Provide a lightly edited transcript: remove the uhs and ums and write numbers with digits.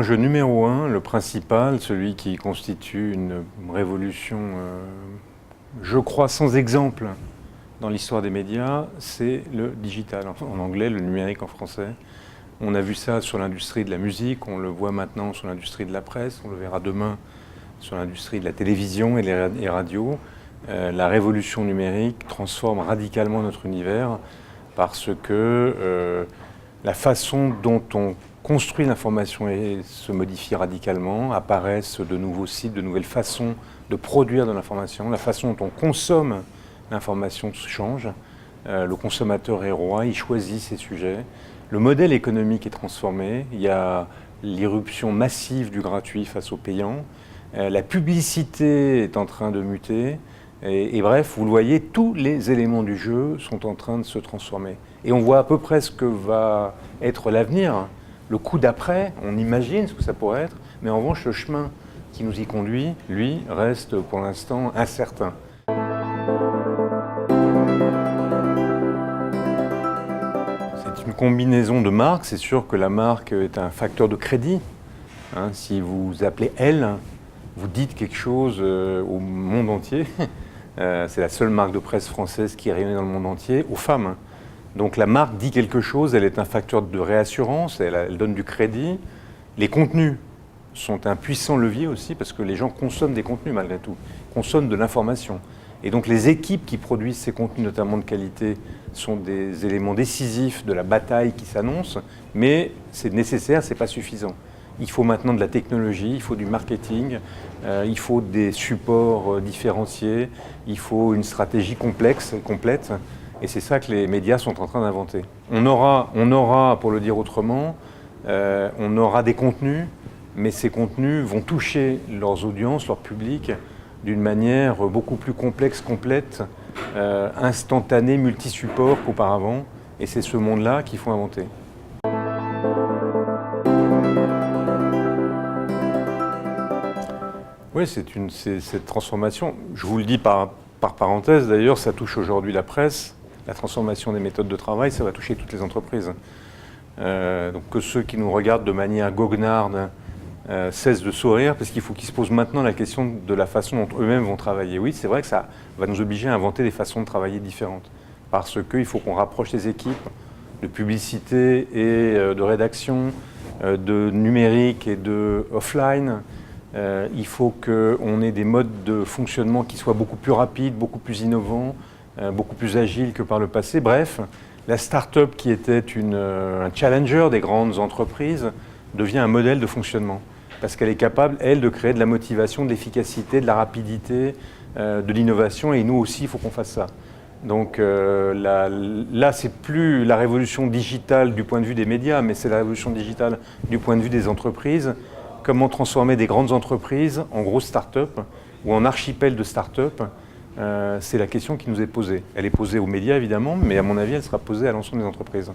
l'enjeu numéro un, le principal, celui qui constitue une révolution, je crois, sans exemple dans l'histoire des médias, c'est le digital, en anglais, le numérique en français. On a vu ça sur l'industrie de la musique, on le voit maintenant sur l'industrie de la presse, on le verra demain sur l'industrie de la télévision et les radios. La révolution numérique transforme radicalement notre univers parce que la façon dont on construit l'information se modifie radicalement, apparaissent de nouveaux sites, de nouvelles façons de produire de l'information, la façon dont on consomme l'information change, le consommateur est roi, il choisit ses sujets, le modèle économique est transformé, il y a l'irruption massive du gratuit face au payant, la publicité est en train de muter, et bref, vous le voyez, tous les éléments du jeu sont en train de se transformer. Et on voit à peu près ce que va être l'avenir, le coup d'après, on imagine ce que ça pourrait être, mais en revanche, le chemin qui nous y conduit, lui, reste pour l'instant incertain. C'est une combinaison de marques, c'est sûr que la marque est un facteur de crédit. Si vous appelez elle, vous dites quelque chose au monde entier. C'est la seule marque de presse française qui est rayonnée dans le monde entier, aux femmes. Donc la marque dit quelque chose, elle est un facteur de réassurance, elle donne du crédit. Les contenus sont un puissant levier aussi, parce que les gens consomment des contenus malgré tout, consomment de l'information. Et donc les équipes qui produisent ces contenus, notamment de qualité, sont des éléments décisifs de la bataille qui s'annonce, mais c'est nécessaire, c'est pas suffisant. Il faut maintenant de la technologie, il faut du marketing, il faut des supports différenciés, il faut une stratégie complexe, complète. Et c'est ça que les médias sont en train d'inventer. On aura, pour le dire autrement, on aura des contenus, mais ces contenus vont toucher leurs audiences, leur public, d'une manière beaucoup plus complexe, complète, instantanée, multi-support qu'auparavant. Et c'est ce monde-là qu'il faut inventer. Oui, cette transformation, je vous le dis par parenthèse d'ailleurs, ça touche aujourd'hui la presse. La transformation des méthodes de travail, ça va toucher toutes les entreprises. Donc que ceux qui nous regardent de manière goguenarde cessent de sourire, parce qu'il faut qu'ils se posent maintenant la question de la façon dont eux-mêmes vont travailler. Oui, c'est vrai que ça va nous obliger à inventer des façons de travailler différentes, parce qu'il faut qu'on rapproche les équipes de publicité et de rédaction, de numérique et de offline. Il faut qu'on ait des modes de fonctionnement qui soient beaucoup plus rapides, beaucoup plus innovants, beaucoup plus agiles que par le passé. Bref, la start-up qui était un challenger des grandes entreprises devient un modèle de fonctionnement. Parce qu'elle est capable, elle, de créer de la motivation, de l'efficacité, de la rapidité, de l'innovation. Et nous aussi, il faut qu'on fasse ça. Donc là, c'est plus la révolution digitale du point de vue des médias, mais c'est la révolution digitale du point de vue des entreprises. Comment transformer des grandes entreprises en grosses start-up ou en archipel de start-up, c'est la question qui nous est posée. Elle est posée aux médias évidemment, mais à mon avis, elle sera posée à l'ensemble des entreprises.